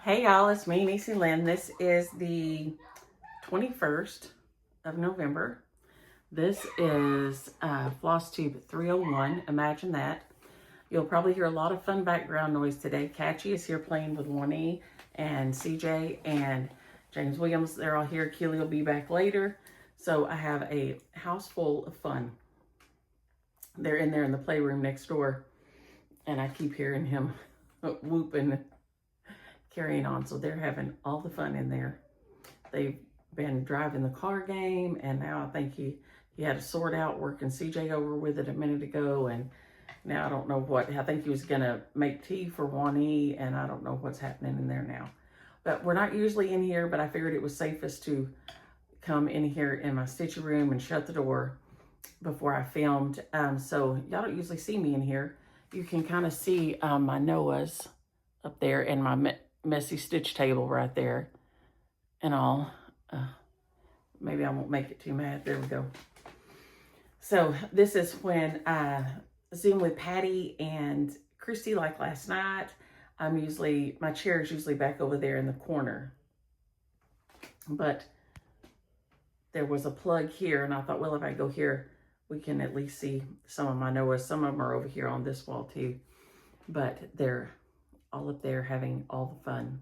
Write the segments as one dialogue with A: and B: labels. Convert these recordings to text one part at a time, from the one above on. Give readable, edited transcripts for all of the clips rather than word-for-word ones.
A: Hey y'all, it's me, Niecy Lynn. This is the 21st of November. This is Flosstube 301. Imagine that. You'll probably hear a lot of fun background noise today. Catchy is here playing with 1E, and CJ and James Williams. They're all here. Keely will be back later. So I have a house full of fun. They're in there in the playroom next door, and I keep hearing him whooping, carrying on. So they're having all the fun in there. They've been driving the car game, and now I think he had a sort out working CJ over with it a minute ago, and now I don't know what. I think he was gonna make tea for 1E, and I don't know what's happening in there now. But we're not usually in here, but I figured it was safest to come in here in my stitchy room and shut the door before I filmed. So y'all don't usually see me in here. You can kind of see my Noah's up there and my messy stitch table right there and all. Maybe I won't make it too mad. There we go. So this is when I Zoom with Patty and Christy like last night. My chair is usually back over there in the corner. But there was a plug here, and I thought, well, if I go here, we can at least see some of my Noahs. Some of them are over here on this wall too. But they're all up there having all the fun.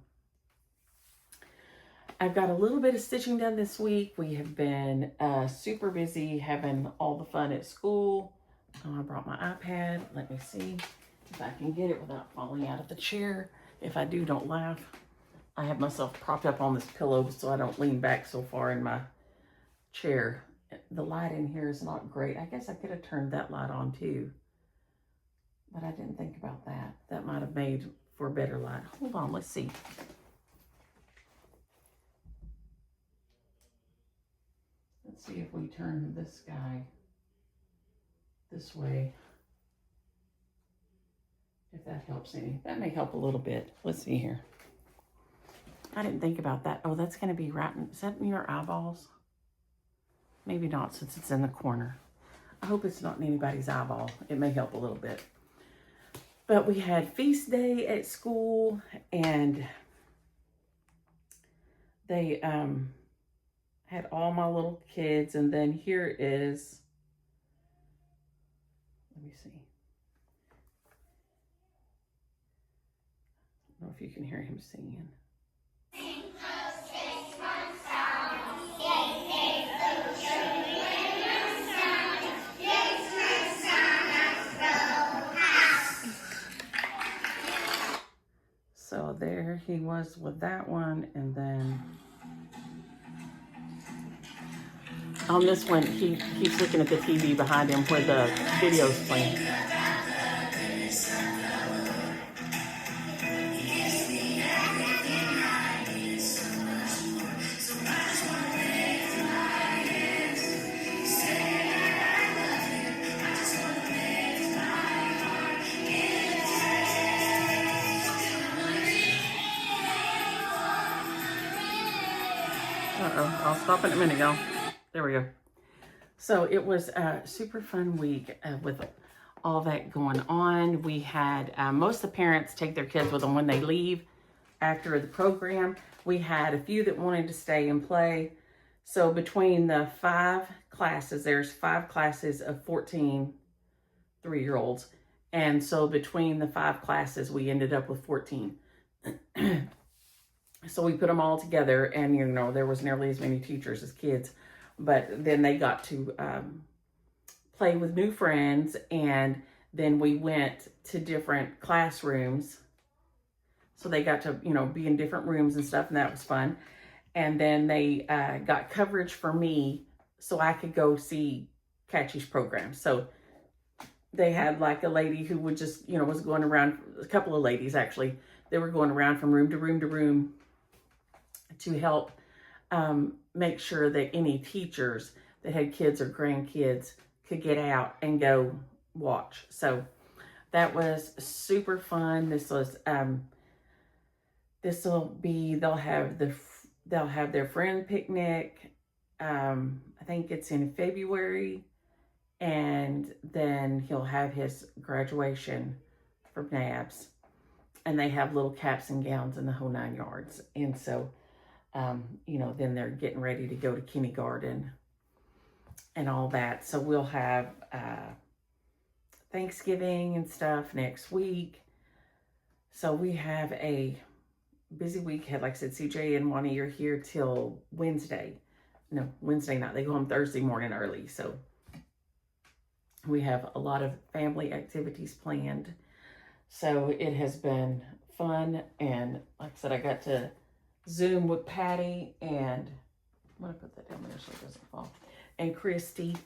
A: I've got a little bit of stitching done this week. We have been super busy having all the fun at school. I brought my iPad. Let me see if I can get it without falling out of the chair. If I do, don't laugh. I have myself propped up on this pillow so I don't lean back so far in my chair. The light in here is not great. I guess I could have turned that light on too, but I didn't think about that. That might have made for a better light. Hold on, let's see. Let's see if we turn this guy this way. If that helps any. That may help a little bit. Let's see here. I didn't think about that. Oh, that's going to be right. Is that in your eyeballs? Maybe not, since it's in the corner. I hope it's not in anybody's eyeball. It may help a little bit. But we had feast day at school, and they had all my little kids, and then here is, let me see. I don't know if you can hear him singing. So there he was with that one, and then on this one, he's looking at the TV behind him where the video's playing. Uh-oh, I'll stop in a minute, y'all. There we go. So it was a super fun week with all that going on. We had most of the parents take their kids with them when they leave after the program. We had a few that wanted to stay and play. So between the 5 classes, there's 5 classes of 14 3-year-olds. And so between the 5 classes, we ended up with 14. So we put them all together, and, you know, there was nearly as many teachers as kids. But then they got to play with new friends, and then we went to different classrooms. So they got to, you know, be in different rooms and stuff, and that was fun. And then they got coverage for me so I could go see Catchy's program. So they had like a lady who would just, you know, was going around, a couple of ladies actually, they were going around from room to room to room to help make sure that any teachers that had kids or grandkids could get out and go watch. So that was super fun. This was they'll have their friend picnic. I think it's in February, and then he'll have his graduation from NABS. and they have little caps and gowns in the whole 9 yards. And so, you know, then they're getting ready to go to kindergarten and all that. So we'll have Thanksgiving and stuff next week. So we have a busy week. Like I said, CJ and Wani are here till Wednesday. No, Wednesday night. They go home Thursday morning early. So we have a lot of family activities planned. So it has been fun. And like I said, I got to Zoom with Patty and I'm going to put that down there so it doesn't fall. And Christy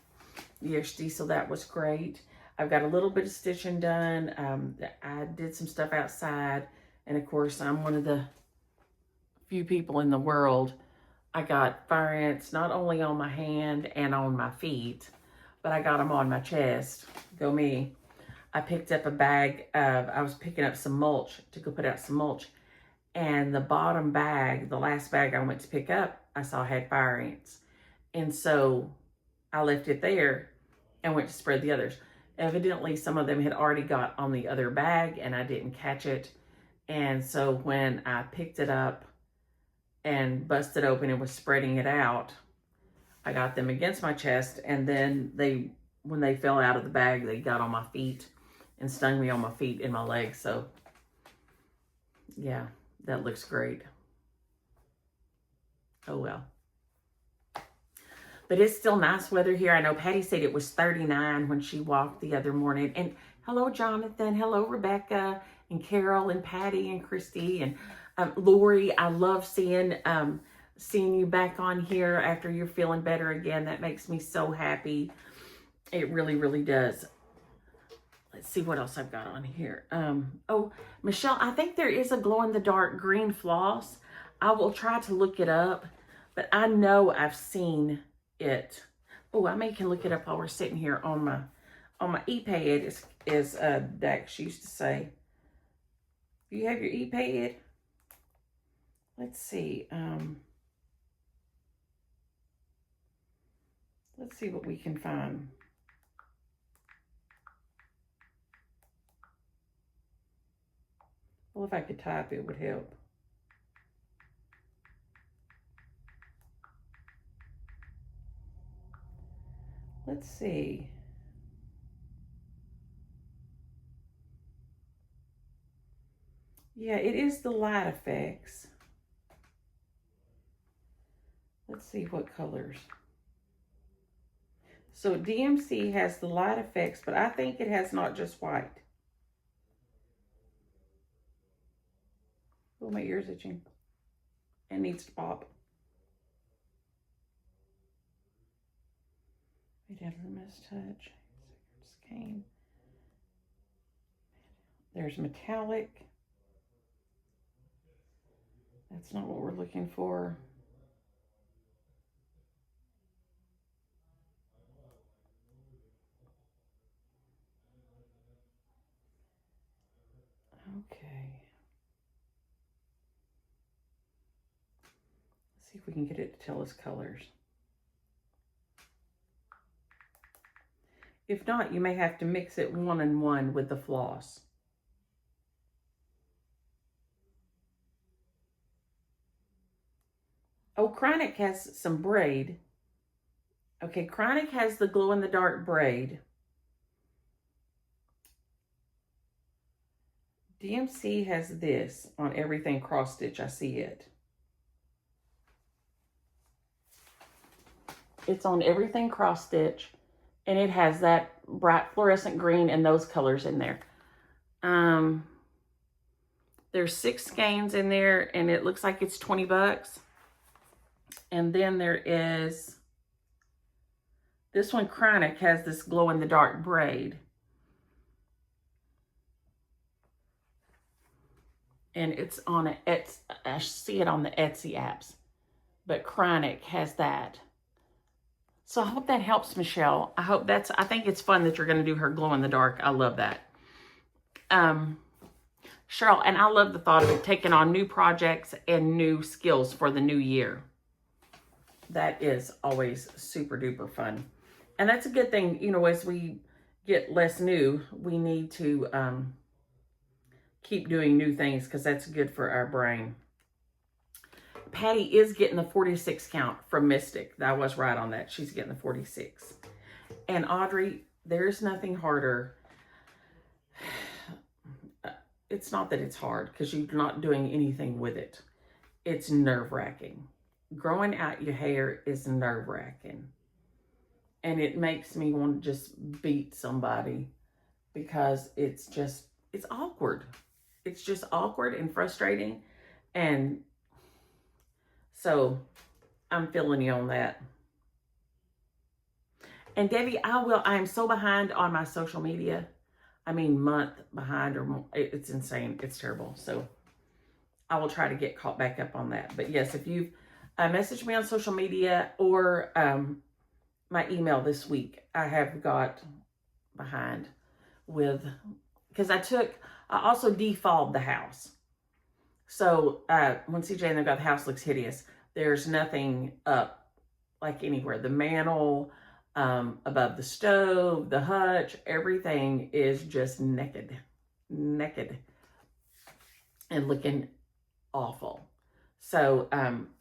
A: yesterday. So that was great. I've got a little bit of stitching done. I did some stuff outside. And of course, I'm one of the few people in the world. I got fire ants not only on my hand and on my feet, but I got them on my chest. Go me. I picked up a bag of, I was picking up some mulch to go put out some mulch. And the bottom bag, the last bag I went to pick up, I saw had fire ants. And so I left it there and went to spread the others. Evidently, some of them had already got on the other bag and I didn't catch it. And so when I picked it up and busted open and was spreading it out, I got them against my chest, and then when they fell out of the bag, they got on my feet and stung me on my feet and my legs. So yeah, that looks great. Oh well. But it's still nice weather here. I know Patty said it was 39 when she walked the other morning. And hello, Jonathan. Hello, Rebecca and Carol and Patty and Christy and Lori. I love seeing you back on here after you're feeling better again. That makes me so happy. It really, really does. Let's see what else I've got on here. Oh, Michelle, I think there is a glow-in-the-dark green floss. I will try to look it up, but I know I've seen it. Oh, I can look it up while we're sitting here on my e-pad, as Dax used to say. Do you have your e-pad? Let's see. Let's see what we can find. Well, if I could type, it would help. Let's see. Yeah, it is the light effects. Let's see what colors. So DMC has the light effects, but I think it has not just white. Oh, my ear's itching. It needs to pop. Luminous touch. Cane. There's metallic. That's not what we're looking for. Okay. Let's see if we can get it to tell us colors. If not, you may have to mix it 1-on-1 with the floss. Oh, Chronic has some braid. Okay, Chronic has the glow-in-the-dark braid. DMC has this on everything cross stitch. I see it. It's on everything cross stitch, and it has that bright fluorescent green and those colors in there. There's 6 skeins in there, and it looks like it's $20. And then there is this one. Chronic has this glow-in-the-dark braid. And it's on a Etsy. I see it on the Etsy apps. But Chronic has that. So I hope that helps, Michelle. I think it's fun that you're going to do her glow-in-the-dark. I love that. Cheryl, and I love the thought of it, taking on new projects and new skills for the new year. That is always super duper fun. And that's a good thing, you know, as we get less new, we need to keep doing new things because that's good for our brain. Patty is getting the 46 count from Mystic. I was right on that. She's getting the 46. And Audrey, there's nothing harder. It's not that it's hard because you're not doing anything with it. It's nerve-wracking. Growing out your hair is nerve-wracking. And it makes me want to just beat somebody because it's awkward. It's just awkward and frustrating. And so I'm feeling you on that. And Debbie, I am so behind on my social media. I mean, month behind or more. It's insane. It's terrible. So I will try to get caught back up on that. But yes, if you've messaged me on social media or my email this week, I have got behind with, because I also defalled the house. So when CJ and I got the house looks hideous, there's nothing up like anywhere. The mantle, above the stove, the hutch, everything is just naked and looking awful. So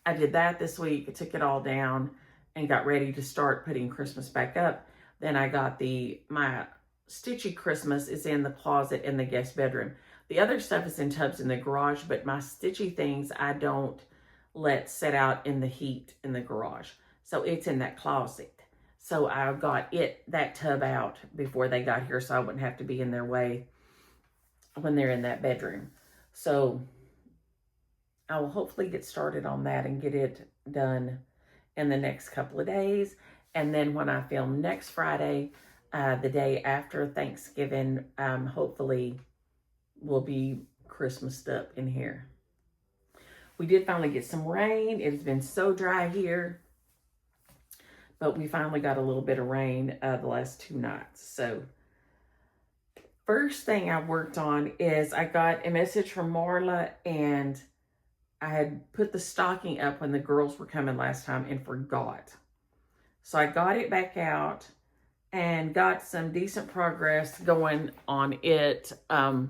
A: I did that this week. I took it all down and got ready to start putting Christmas back up. Then I got my Stitchy Christmas is in the closet in the guest bedroom. The other stuff is in tubs in the garage, but my Stitchy things I don't let set out in the heat in the garage. So it's in that closet. So I got that tub out before they got here so I wouldn't have to be in their way when they're in that bedroom. So I will hopefully get started on that and get it done in the next couple of days. And then when I film next Friday, the day after Thanksgiving, hopefully we'll be Christmased up in here. We did finally get some rain. It has been so dry here. But we finally got a little bit of rain the last 2 nights. So first thing I worked on is I got a message from Marla, and I had put the stocking up when the girls were coming last time and forgot. So I got it back out and got some decent progress going on it. I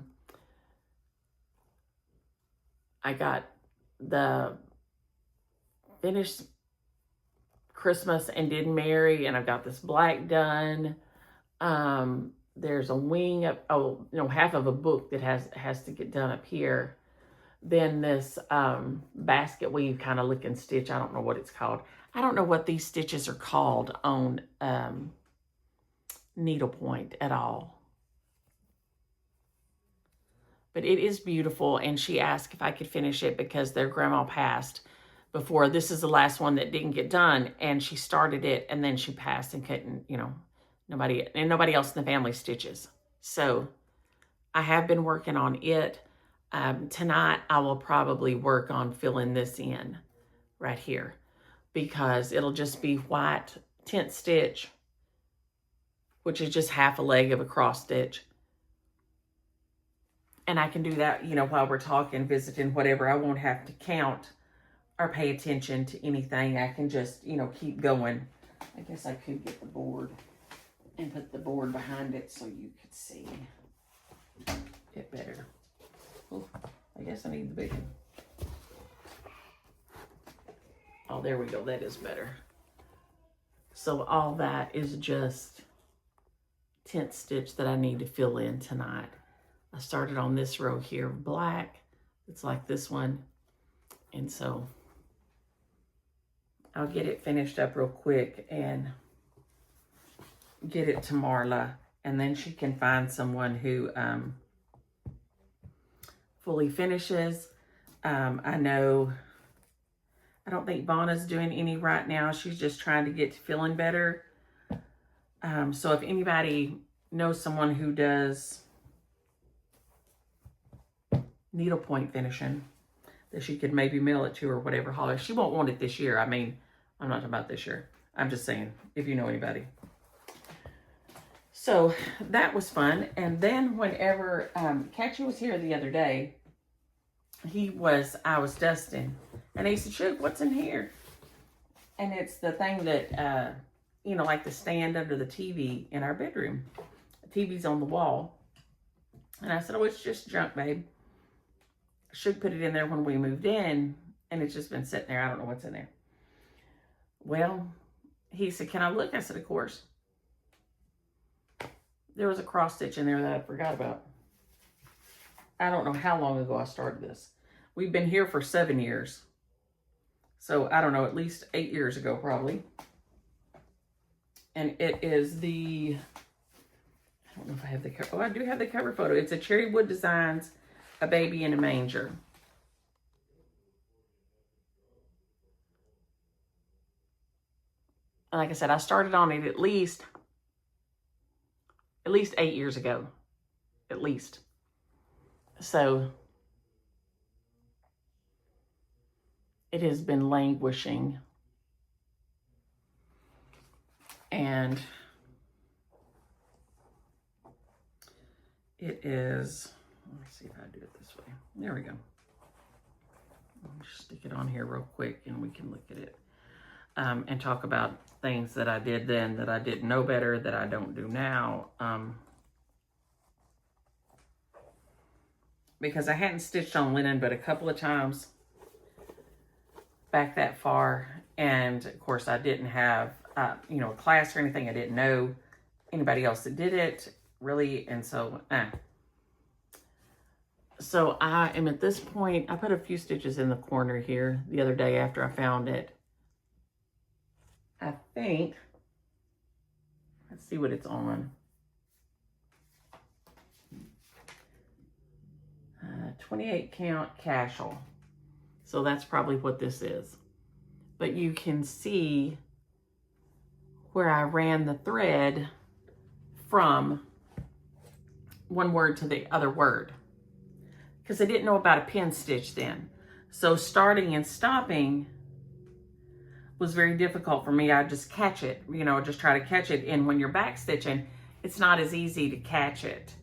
A: got the finished Christmas and did Mary, and I've got this black done. There's a wing of, half of a book that has to get done up here. Then this basket weave kind of looking stitch. I don't know what it's called. I don't know what these stitches are called on needlepoint at all. But it is beautiful, and she asked if I could finish it because their grandma passed before. This is the last one that didn't get done, and she started it, and then she passed and couldn't, nobody else in the family stitches. So I have been working on it. Tonight, I will probably work on filling this in right here because it'll just be white tent stitch, which is just half a leg of a cross stitch. And I can do that, while we're talking, visiting, whatever. I won't have to count or pay attention to anything. I can just, keep going. I guess I could get the board and put the board behind it so you could see it better. Oh, I guess I need the big one. Oh, there we go. That is better. So all that is just tent stitch that I need to fill in tonight. I started on this row here of black. It's like this one. And so I'll get it finished up real quick and get it to Marla. And then she can find someone who fully finishes. I don't think Bonna's doing any right now. She's just trying to get to feeling better. So if anybody knows someone who does needlepoint finishing, that she could maybe mail it to or whatever, holler. She won't want it this year. I mean, I'm not talking about this year. I'm just saying, if you know anybody. So that was fun. And then whenever Catchy was here the other day, I was dusting. And he said, "Shoot, what's in here?" And it's the thing that, like the stand under the TV in our bedroom. The TV's on the wall. And I said, "Oh, it's just junk, babe." should put it in there when we moved in, and it's just been sitting there. I don't know what's in there. Well, he said, can I look? I said, of course. There was a cross stitch in there that I forgot about. I don't know how long ago I started this. We've been here for 7 years. So I don't know, at least 8 years ago probably. And it is the, I don't know if I have the cover. Oh, I do have the cover photo. It's a Cherry Wood Designs, A Baby in a Manger. And like I said, I started on it at least 8 years ago. At least. So it has been languishing. And it is, let me see if I do it this way. There we go. I'll just stick it on here real quick and we can look at it. And talk about things that I did then that I didn't know better, that I don't do now. Because I hadn't stitched on linen but a couple of times back that far. And of course I didn't have, you know, a class or anything. I didn't know anybody else that did it really. And so, So I am at this point, I put a few stitches in the corner here the other day after I found it. I think, let's see what it's on. 28 count casual. So that's probably what this is. But you can see where I ran the thread from one word to the other word. Because I didn't know about a pin stitch then. So starting and stopping was very difficult for me. I just catch it, you know, just try to catch it. And when you're back stitching, it's not as easy to catch it.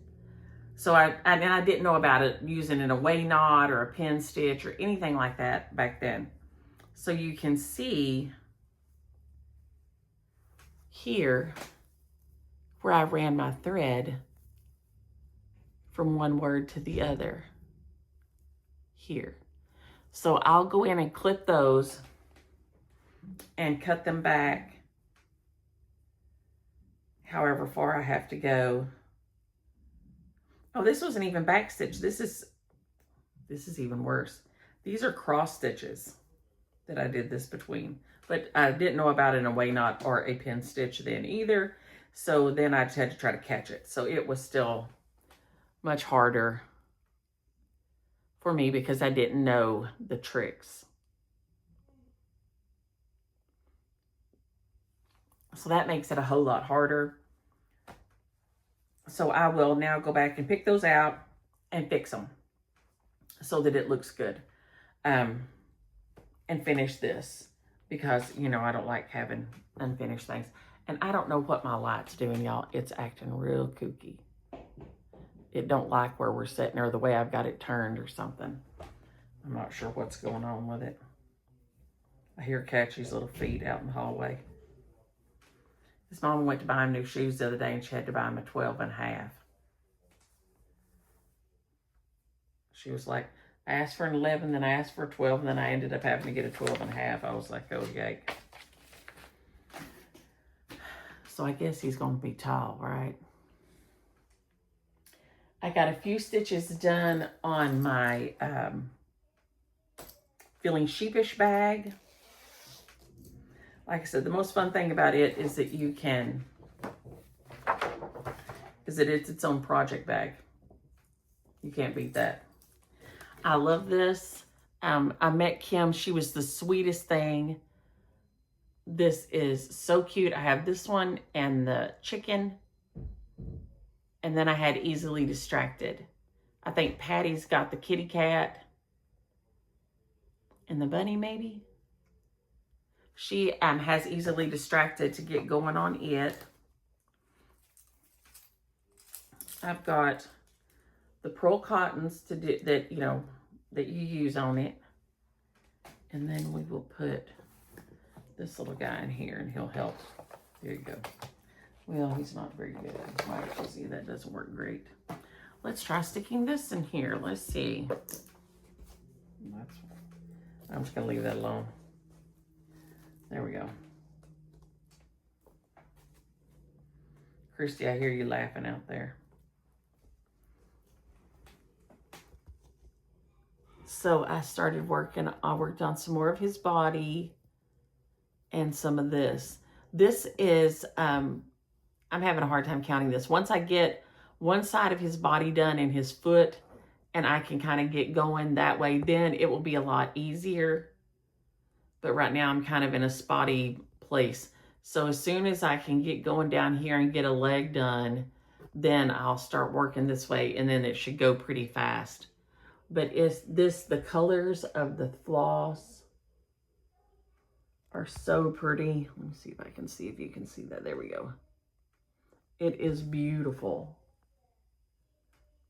A: So I didn't know about it using an away knot or a pin stitch or anything like that back then. So you can see here where I ran my thread from one word to the other here. So I'll go in and clip those and cut them back however far I have to go. Oh, this wasn't even back stitch. This is even worse. These are cross stitches that I did this between, but I didn't know about an away knot or a pin stitch then either. So then I just had to try to catch it. So it was still much harder for me because I didn't know the tricks. So that makes it a whole lot harder. So I will now go back and pick those out and fix them so that it looks good. And finish this because, you know, I don't like having unfinished things. And I don't know what my light's doing, y'all. It's acting real kooky. It don't like where we're sitting or the way I've got it turned or something. I'm not sure what's going on with it. I hear Catchy's little feet out in the hallway. His mom went to buy him new shoes the other day and she had to buy him a 12.5. She was like, I asked for an 11, then I asked for a 12, and then I ended up having to get a 12.5. I was like, oh, yay. So I guess he's going to be tall, right? I got a few stitches done on my Feeling Sheepish bag. Like I said, the most fun thing about it is that you can, is that it's its own project bag. You can't beat that. I love this. I met Kim. She was the sweetest thing. This is so cute. I have this one and the chicken. And then I had Easily Distracted. I think Patty's got the kitty cat. And the bunny, maybe? She has Easily Distracted to get going on it. I've got the pearl cottons to do that, you know, that you use on it. And then we will put this little guy in here and he'll help. There you go. Well, he's not very good. Might as well see that doesn't work great. Let's try sticking this in here. Let's see. I'm just going to leave that alone. There we go. Christy, I hear you laughing out there. So I started working, I worked on some more of his body and some of this. This is, I'm having a hard time counting this. Once I get one side of his body done and his foot, and I can kind of get going that way, then it will be a lot easier. But right now I'm kind of in a spotty place. So as soon as I can get going down here and get a leg done, then I'll start working this way, and then it should go pretty fast. But the colors of the floss are so pretty. Let me see if I can see if you can see that. There we go. It is beautiful.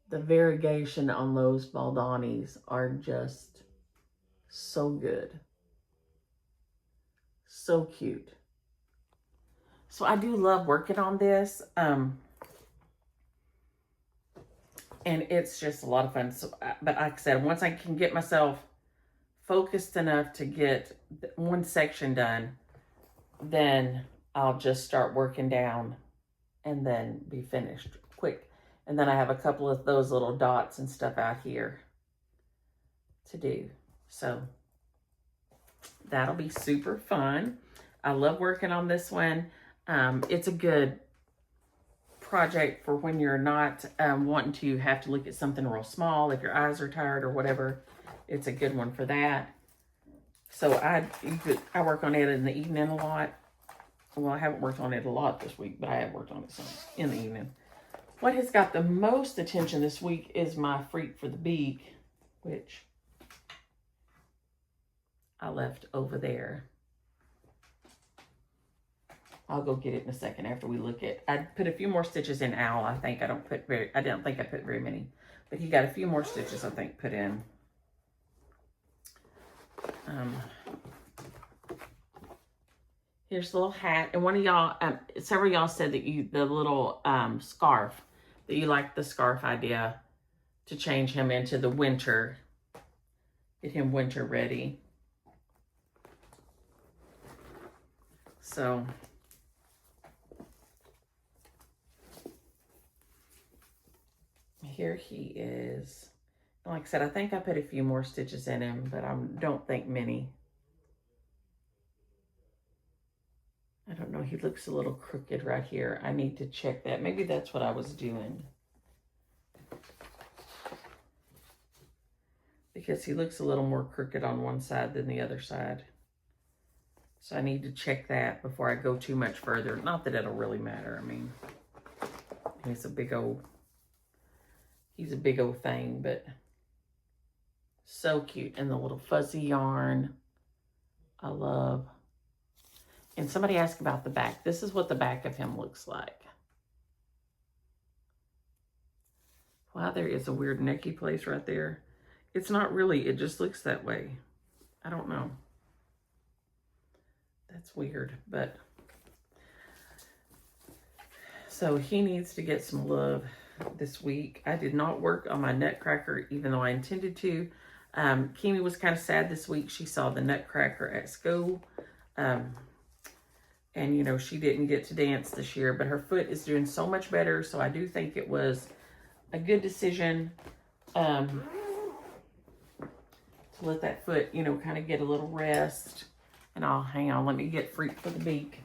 A: The variegation on those Baldonis are just so good. So cute. So I do love working on this. And it's just a lot of fun. So, but like I said, once I can get myself focused enough to get one section done, then I'll just start working down and then be finished quick. And then I have a couple of those little dots and stuff out here to do. So that'll be super fun. I love working on this one. It's a good project for when you're not wanting to have to look at something real small. If your eyes are tired or whatever, it's a good one for that. So I work on it in the evening a lot. Well, I haven't worked on it a lot this week, but I have worked on it some in the evening. What has got the most attention this week is my Freak for the Beak, which I left over there. I'll go get it in a second after we look at. I put a few more stitches in Owl. I think I don't think I put very many, but he got a few more stitches I think put in. Here's the little hat, and one of y'all, several of y'all said that the little scarf, that you like the scarf idea to change him into the winter, get him winter ready. So here he is. Like I said, I think I put a few more stitches in him, but I don't think many. I don't know, he looks a little crooked right here. I need to check that. Maybe that's what I was doing. Because he looks a little more crooked on one side than the other side. So I need to check that before I go too much further. Not that it'll really matter. I mean, he's a big old thing, but so cute. And the little fuzzy yarn, I love. And somebody asked about the back. This is what the back of him looks like. Wow, there is a weird necky place right there. It's not really, it just looks that way. I don't know. That's weird, but. So he needs to get some love this week. I did not work on my Nutcracker, even though I intended to. Kimi was kind of sad this week. She saw the Nutcracker at school. And, you know, she didn't get to dance this year, but her foot is doing so much better. So I do think it was a good decision to let that foot, you know, kind of get a little rest. And hang on, let me get Freak for the Beak.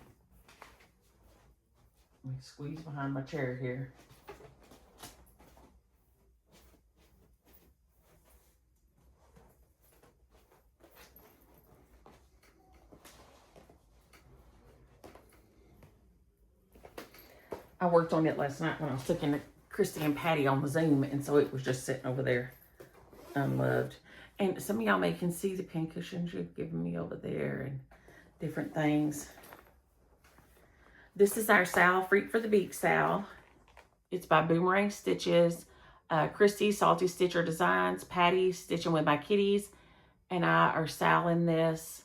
A: Let me squeeze behind my chair here. I worked on it last night when I was looking at Christy and Patty on the Zoom, and so it was just sitting over there unloved. And some of y'all may can see the pin cushions you've given me over there and different things. This is our Sal, Freak for the Beak Sal. It's by Boomerang Stitches. Christy, Salty Stitcher Designs. Patty, Stitching with My Kitties. And I are Saling this.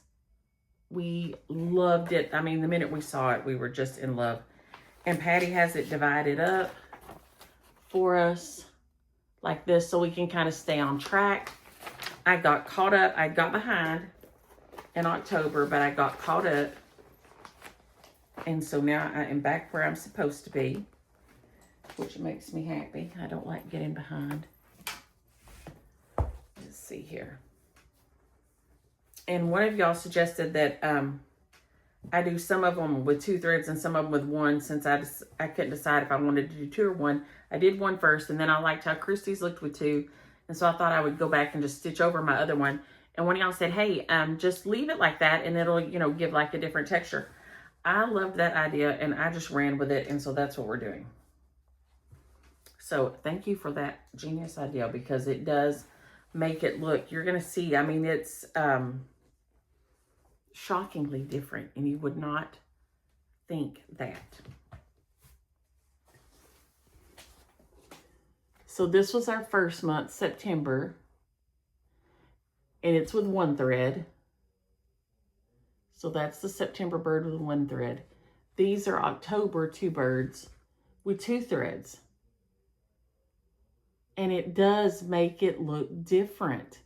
A: We loved it. I mean, the minute we saw it, we were just in love. And Patty has it divided up for us like this so we can kind of stay on track. I got caught up. I got behind in October, but I got caught up. And so now I am back where I'm supposed to be, which makes me happy. I don't like getting behind. Let's see here. And one of y'all suggested that I do some of them with 2 threads and some of them with 1, since I couldn't decide if I wanted to do 2 or 1. I did 1 first, and then I liked how Christy's looked with 2. And so I thought I would go back and just stitch over my other one. And one of y'all said, hey, just leave it like that and it'll, you know, give like a different texture. I loved that idea and I just ran with it. And so that's what we're doing. So thank you for that genius idea, because it does make it look, you're going to see, I mean, it's shockingly different, and you would not think that. So this was our first month, September, and it's with 1 thread. So that's the September bird with 1 thread. These are October 2 birds with 2 threads. And it does make it look different.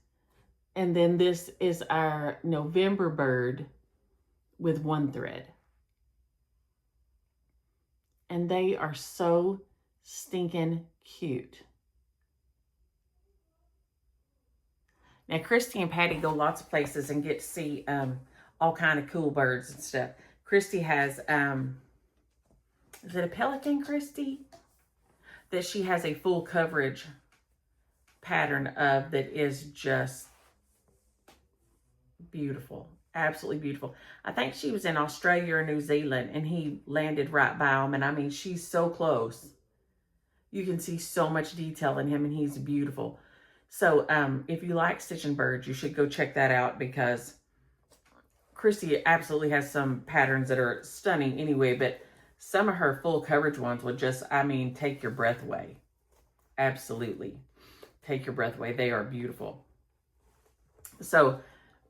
A: And then this is our November bird with 1 thread. And they are so stinking cute. Now, Christy and Patty go lots of places and get to see all kind of cool birds and stuff. Christy has, is it a pelican, Christy? That she has a full coverage pattern of that is just beautiful. Absolutely beautiful. I think she was in Australia or New Zealand, and he landed right by him. And I mean, she's so close. You can see so much detail in him, and he's beautiful. So if you like stitching birds, you should go check that out, because Christy absolutely has some patterns that are stunning anyway, but some of her full coverage ones will just, I mean, take your breath away. Absolutely. Take your breath away. They are beautiful. So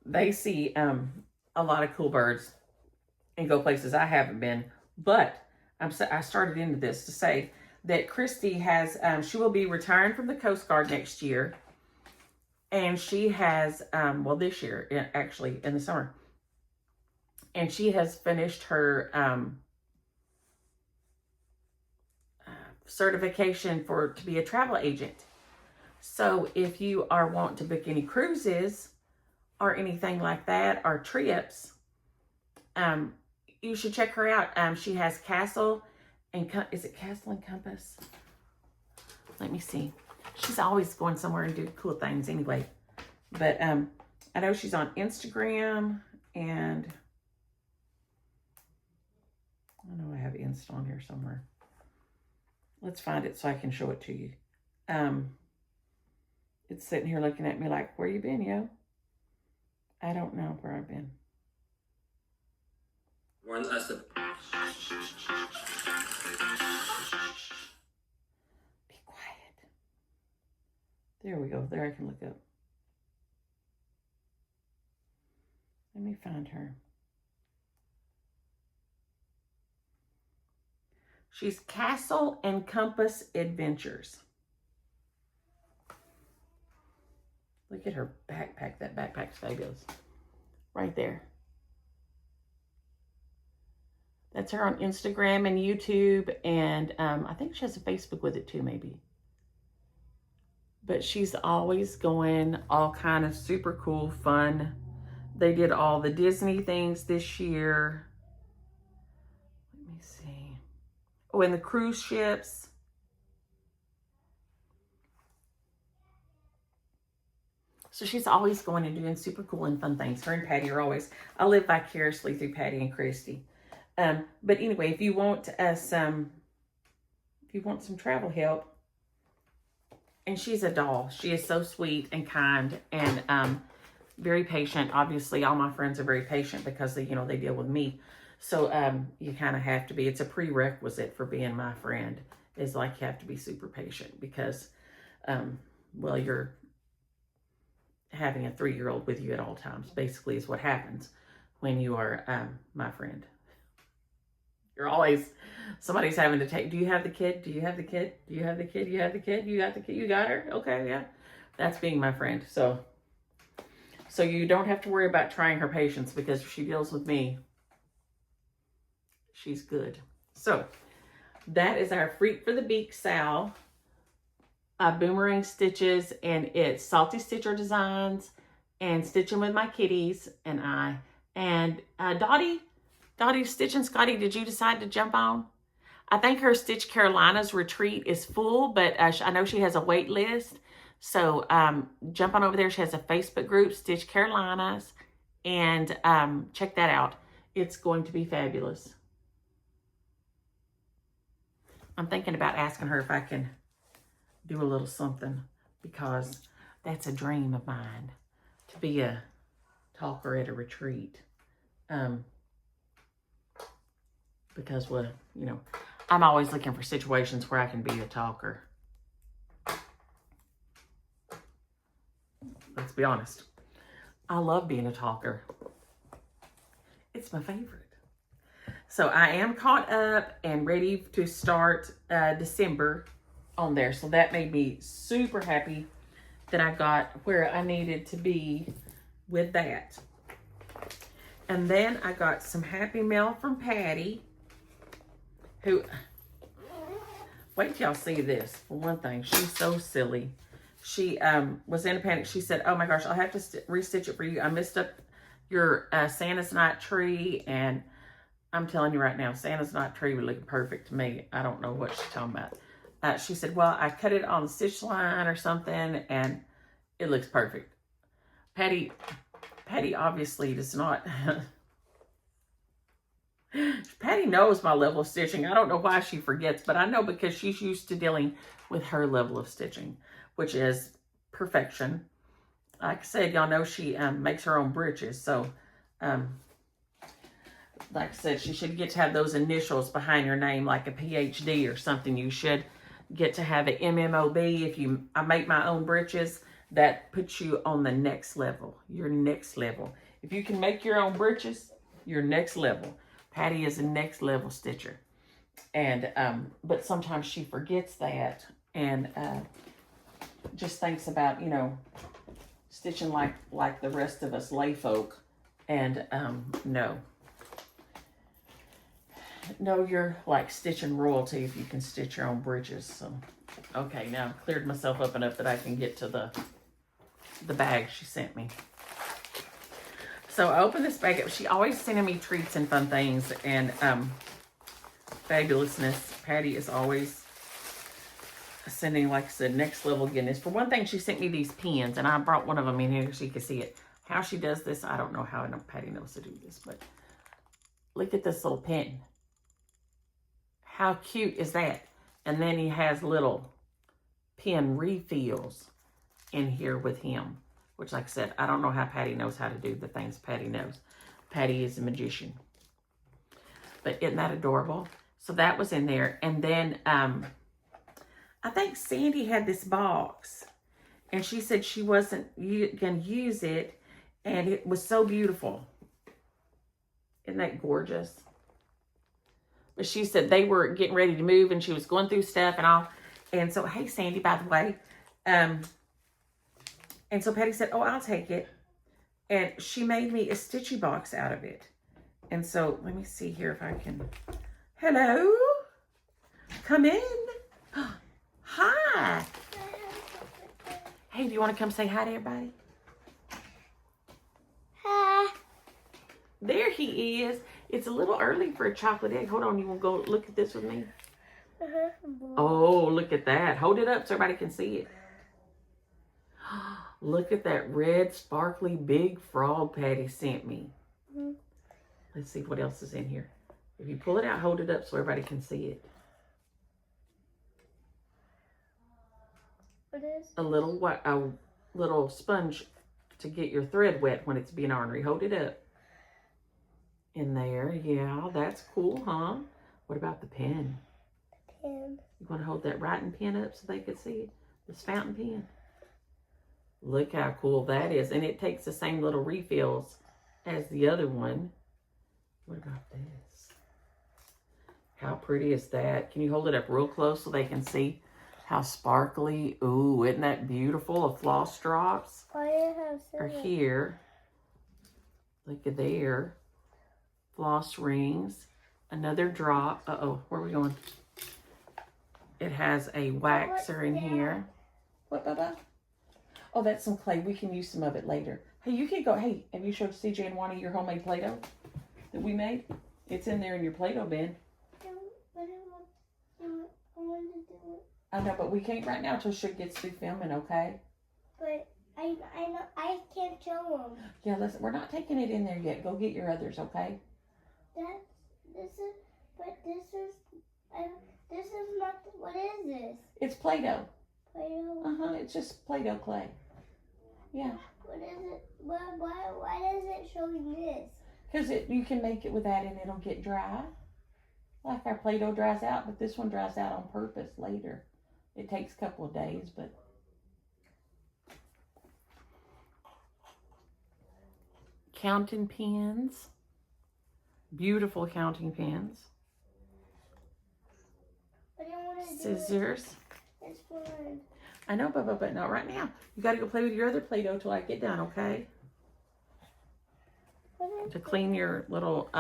A: they see a lot of cool birds and go places I haven't been, but I started into this to say that Christy has, she will be retiring from the Coast Guard next year. And she has, well, this year, actually, in the summer. And she has finished her certification to be a travel agent. So if you are wanting to book any cruises or anything like that, or trips, you should check her out. She has Castle and, is it Castle and Compass? Let me see. She's always going somewhere and do cool things anyway. But I know she's on Instagram, and I know I have Insta on here somewhere. Let's find it so I can show it to you. It's sitting here looking at me like, where you been, yo? I don't know where I've been. Be quiet. There we go. There I can look up. Let me find her. She's Castle and Compass Adventures. Look at her backpack. That backpack's fabulous. Right there. That's her on Instagram and YouTube. And I think she has a Facebook with it too, maybe. But she's always going all kind of super cool, fun. They did all the Disney things this year. Let me see. Oh, and the cruise ships. So she's always going and doing super cool and fun things. Her and Patty are always, I live vicariously through Patty and Christy. But anyway, if you want some travel help, and she's a doll. She is so sweet and kind and very patient. Obviously, all my friends are very patient because they deal with me. So you kind of have to be. It's a prerequisite for being my friend. Is like you have to be super patient because, well, you're having a 3-year-old with you at all times. Basically, is what happens when you are my friend. You're always, somebody's having to take, do you have the kid? Do you have the kid? Do you have the kid? You have the kid? You got the kid? You got her? Okay, yeah. That's being my friend. So So you don't have to worry about trying her patience, because if she deals with me, she's good. So that is our Freak for the Beak Sal boomerang stitches, and it's Salty Stitcher Designs and Stitching with My Kitties and I. And Dottie's Stitching Scottie, did you decide to jump on? I think her Stitch Carolina's retreat is full, but I know she has a wait list. So jump on over there. She has a Facebook group, Stitch Carolinas, and check that out. It's going to be fabulous. I'm thinking about asking her if I can do a little something, because that's a dream of mine, to be a talker at a retreat. Because, well, you know, I'm always looking for situations where I can be a talker. Let's be honest. I love being a talker. It's my favorite. So I am caught up and ready to start December on there. So that made me super happy that I got where I needed to be with that. And then I got some Happy Mail from Patty, who, wait till y'all see this. For one thing, she's so silly. She was in a panic. She said, oh my gosh, I'll have to restitch it for you. I messed up your Santa's Night tree. And I'm telling you right now, Santa's Night tree would look perfect to me. I don't know what she's talking about. She said, well, I cut it on the stitch line or something, and it looks perfect. Patty obviously does not. Patty knows my level of stitching. I don't know why she forgets, but I know because she's used to dealing with her level of stitching, which is perfection. Like I said, y'all know she makes her own breeches. So, like I said, she should get to have those initials behind your name, like a PhD or something. You should get to have an MMOB. I make my own breeches, that puts you on the next level. Your next level. If you can make your own breeches, your next level. Patty is a next level stitcher. And, but sometimes she forgets that and just thinks about, you know, stitching like the rest of us lay folk. And no, you're like stitching royalty if you can stitch your own breeches. So, okay, now I've cleared myself up enough that I can get to the bag she sent me. So I opened this bag up. She always sending me treats and fun things and fabulousness. Patty is always sending, like I said, next level goodness. For one thing, she sent me these pins, and I brought one of them in here so you can see it. How she does this, I don't know how Patty knows to do this, but look at this little pin. How cute is that? And then he has little pin refills in here with him, which, like I said, I don't know how Patty knows how to do the things Patty knows. Patty is a magician. But isn't that adorable? So that was in there. And then I think Sandy had this box, and she said she wasn't going to use it, and it was so beautiful. Isn't that gorgeous? But she said they were getting ready to move, and she was going through stuff and all. And so, hey, Sandy, by the way. And so Patty said, oh, I'll take it. And she made me a stitchy box out of it. And so, let me see here if I can. Hello? Come in. Hi. Hey, do you want to come say hi to everybody? Hi. There he is. It's a little early for a chocolate egg. Hold on, you want to go look at this with me? Oh, look at that. Hold it up so everybody can see it. Look at that red, sparkly, big frog Patty sent me. Let's see what else is in here. If you pull it out, hold it up so everybody can see it. What is? A little sponge to get your thread wet when it's being ornery. Hold it up. In there, yeah, that's cool, huh? What about the pen? The pen. You want to hold that writing pen up so they can see it? This fountain pen. Look how cool that is. And it takes the same little refills as the other one. What about this? How pretty is that? Can you hold it up real close so they can see how sparkly? Ooh, isn't that beautiful? The floss drops are here. Look at there. Floss rings. Another drop. Uh-oh, where are we going? It has a waxer in here. What, Bubba? Oh, that's some clay. We can use some of it later. Hey, you can go. Hey, have you showed CJ and Wani your homemade Play-Doh that we made? It's in there in your Play-Doh bin. I know, but we can't right now until she gets through filming, okay? But I know I can't show them. Yeah, listen, we're not taking it in there yet. Go get your others, okay? This is not, what is this? It's Play-Doh. Play-Doh? It's just Play-Doh clay. Yeah. What is it? Why is it showing this? Because you can make it with that and it'll get dry. Like our Play-Doh dries out, but this one dries out on purpose later. It takes a couple of days, but. Counting pens. Beautiful counting pens. Scissors. It's fun. I know, Bubba, but not right now. You got to go play with your other Play-Doh till I get done, okay? To clean your little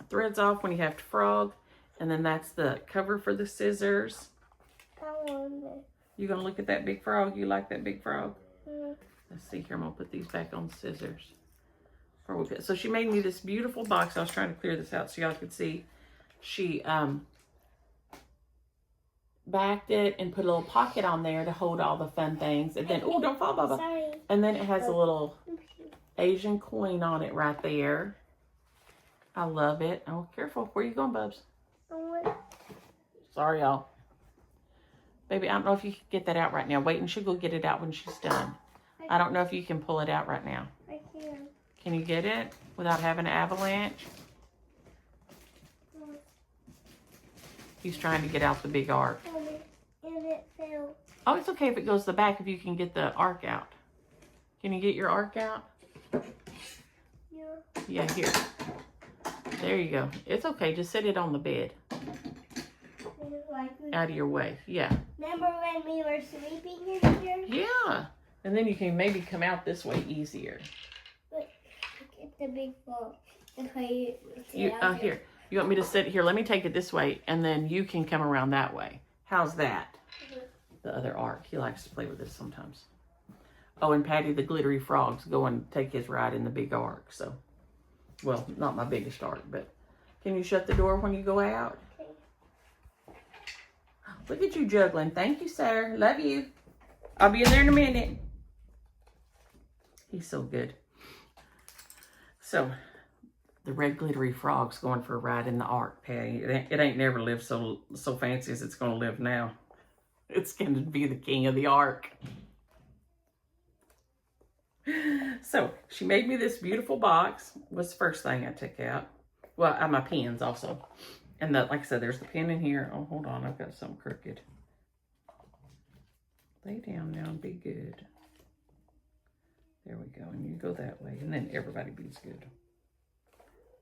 A: threads off when you have to frog. And then that's the cover for the scissors. You going to look at that big frog? You like that big frog? Let's see here. I'm going to put these back on the scissors. So she made me this beautiful box. I was trying to clear this out so y'all could see. She backed it and put a little pocket on there to hold all the fun things. And then, oh, don't fall, Bubba. Sorry. And then it has a little Asian coin on it right there. I love it. Oh, careful. Where you going, Bubs? Sorry, y'all. Baby, I don't know if you can get that out right now. Wait, and she'll go get it out when she's done. I don't know if you can pull it out right now. I can. Can you get it without having an avalanche? He's trying to get out the big arc. And it fell. Oh, it's okay if it goes to the back if you can get the arc out. Can you get your arc out? Yeah. Yeah, here. There you go. It's okay. Just set it on the bed. Out of your way. Yeah. Remember when we were sleeping in here? Yeah. And then you can maybe come out this way easier. Look at the big ball. Here. You want me to sit here? Let me take it this way, and then you can come around that way. How's that? The other arc. He likes to play with this sometimes. Oh, and Patty the glittery frog's going to take his ride in the big arc. So, well, not my biggest arc, but can you shut the door when you go out? Okay. Look at you juggling. Thank you, sir. Love you. I'll be in there in a minute. He's so good. So, the red glittery frog's going for a ride in the ark, Patty. It ain't never lived so fancy as it's going to live now. It's going to be the king of the ark. So, she made me this beautiful box. Was the first thing I took out. Well, my pens also. And like I said, there's the pen in here. Oh, hold on. I've got something crooked. Lay down now and be good. There we go. And you go that way. And then everybody be's good.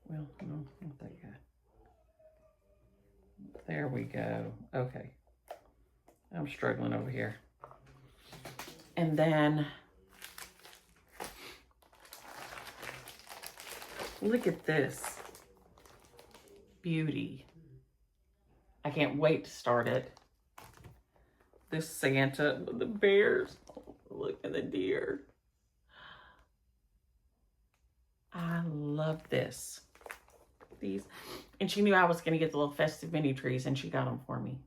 A: Well, no, not that guy. There we go. Okay. I'm struggling over here. And then, look at this beauty. I can't wait to start it. This Santa with the bears. Oh, look at the deer. I love this. These, and she knew I was going to get the little festive mini trees, and she got them for me.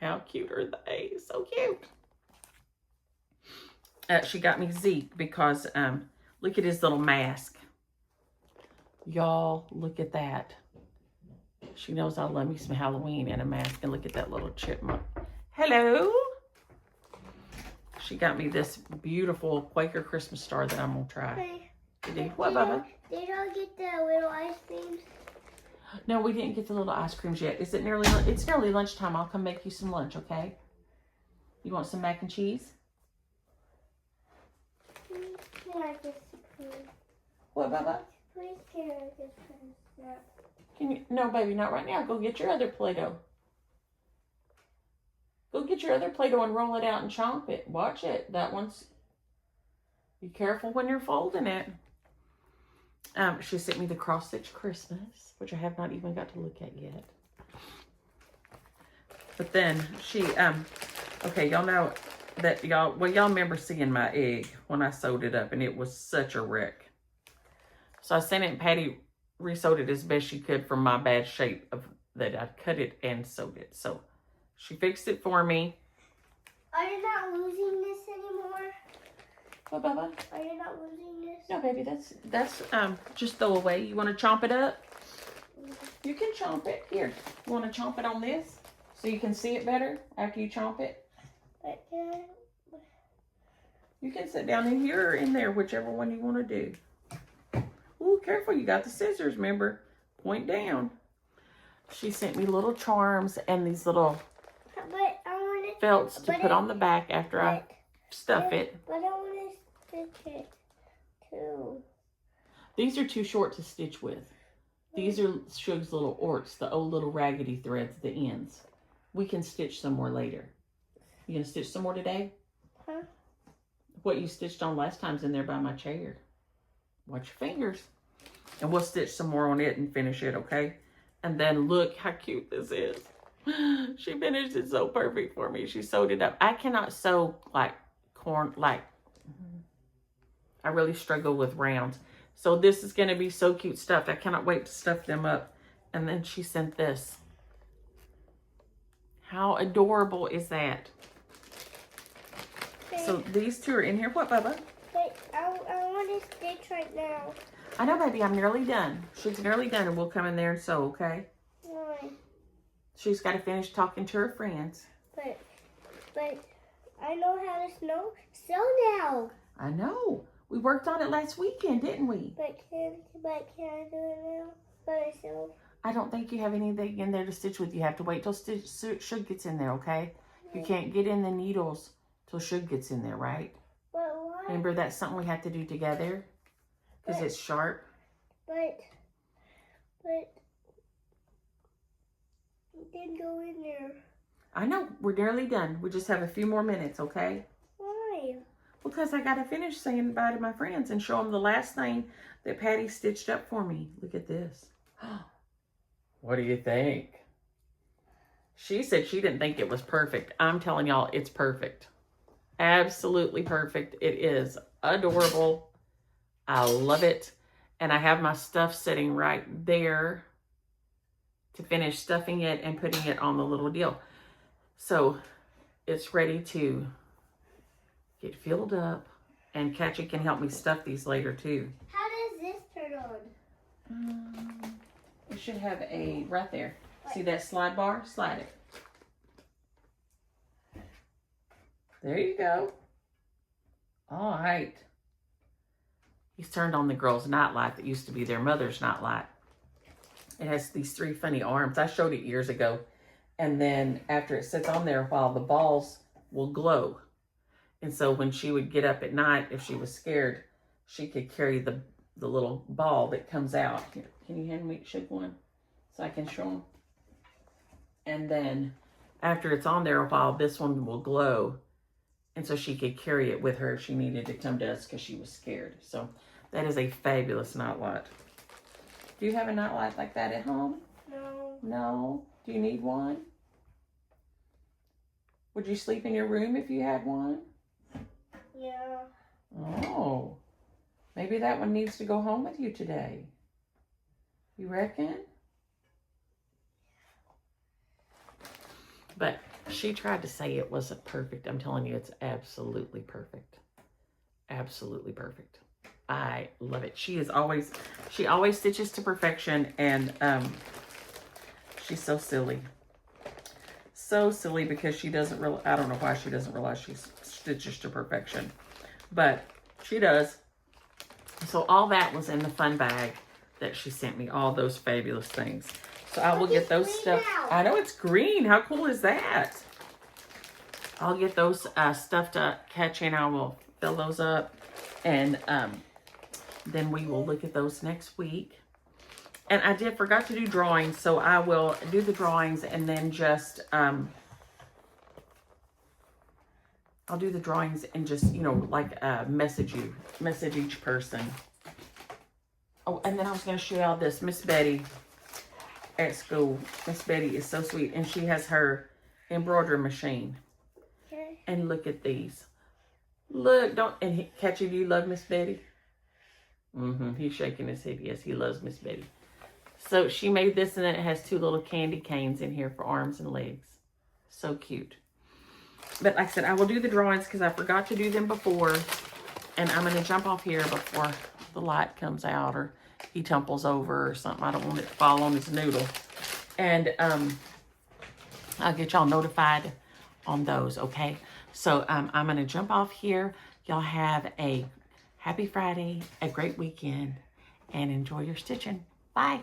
A: How cute are they? So cute. She got me Zeke because look at his little mask. Y'all, look at that. She knows I love me some Halloween and a mask. And look at that little chipmunk. Hello. She got me this beautiful Quaker Christmas star that I'm going to try. Hey, what, Bubba? Did y'all get the little ice creams? No, we didn't get the little ice creams yet. It's nearly lunchtime. I'll come make you some lunch, okay? You want some mac and cheese? What, Bubba? Please can I get some snacks? Can you? No, baby, not right now. Go get your other Play-Doh. Go get your other Play-Doh and roll it out and chomp it. Watch it. That one's... Be careful when you're folding it. She sent me the cross stitch Christmas, which I have not even got to look at yet. But then she, okay, y'all know that y'all remember seeing my egg when I sewed it up, and it was such a wreck. So I sent it, and Patty re-sewed it as best she could from my bad shape of that I cut it and sewed it. So she fixed it for me.
B: Are you not losing this anymore?
A: What, Bubba?
B: Are you not losing this?
A: No, baby, that's just throw away. You want to chomp it up? You can chomp it. Here, you want to chomp it on this so you can see it better after you chomp it?
B: But can I...
A: You can sit down in here or in there, whichever one you want to do. Ooh, careful, you got the scissors, remember? Point down. She sent me little charms and these little felts to put on the back after I stuff it.
B: But I want to stitch it too.
A: These are too short to stitch with. These are Shug's little orts, the old little raggedy threads, the ends. We can stitch some more later. You gonna stitch some more today?
B: Huh?
A: What you stitched on last time's in there by my chair. Watch your fingers. And we'll stitch some more on it and finish it, okay? And then look how cute this is. She finished it so perfect for me. She sewed it up. I cannot sew like corn, I really struggle with rounds. So this is going to be so cute stuffed. I cannot wait to stuff them up. And then she sent this. How adorable is that? Okay. So these two are in here. What, Bubba?
B: Wait, I want to stitch right now.
A: I know, baby. I'm nearly done. She's nearly done, and we'll come in there and sew, okay?
B: Why?
A: She's got to finish talking to her friends.
B: But I know how to sew now.
A: I know. We worked on it last weekend, didn't we?
B: But can I do it now by myself?
A: I don't think you have anything in there to stitch with. You have to wait till Shug gets in there, okay? You can't get in the needles till Shug gets in there, right?
B: But why?
A: Remember, that's something we have to do together because it's sharp.
B: But it didn't go in there.
A: I know. We're nearly done. We just have a few more minutes, okay?
B: Why?
A: Because I got to finish saying bye to my friends and show them the last thing that Patty stitched up for me. Look at this. What do you think? She said she didn't think it was perfect. I'm telling y'all, it's perfect. Absolutely perfect. It is adorable. I love it. And I have my stuff sitting right there to finish stuffing it and putting it on the little deal. So it's ready to get filled up, and Catchy can help me stuff these later too.
B: How does this turn on?
A: You should have a, right there. See that slide bar? Slide it. There you go. All right. He's turned on the girls' nightlight that used to be their mother's nightlight. It has these 3 funny arms. I showed it years ago. And then after it sits on there a while, the balls will glow. And so when she would get up at night, if she was scared, she could carry the little ball that comes out. Here, can you hand me one so I can show them? And then after it's on there a while, this one will glow. And so she could carry it with her if she needed to come to us because she was scared. So that is a fabulous nightlight. Do you have a nightlight like that at home?
B: No.
A: No? Do you need one? Would you sleep in your room if you had one?
B: Yeah.
A: Oh, maybe that one needs to go home with you today. You reckon? But she tried to say it wasn't perfect. I'm telling you, it's absolutely perfect. Absolutely perfect. I love it. She always stitches to perfection, and she's so silly. So silly because she doesn't really, I don't know why she doesn't realize she stitches to perfection, but she does. So all that was in the fun bag that she sent me, all those fabulous things. So I will get those stuff. I know it's green. How cool is that? I'll get those stuffed up, Catchy, and I will fill those up, and then we will look at those next week. And I forgot to do drawings, so I will do the drawings and then just, I'll do the drawings and just, you know, like message each person. Oh, and then I was going to show y'all this. Miss Betty at school. Miss Betty is so sweet. And she has her embroidery machine.
B: Okay.
A: And look at these. Look, Catchy, do you love Miss Betty? He's shaking his head. Yes, he loves Miss Betty. So she made this, and then it has 2 little candy canes in here for arms and legs. So cute. But like I said, I will do the drawings because I forgot to do them before. And I'm going to jump off here before the light comes out or he tumbles over or something. I don't want it to fall on his noodle. And I'll get y'all notified on those, okay? So I'm going to jump off here. Y'all have a happy Friday, a great weekend, and enjoy your stitching. Bye.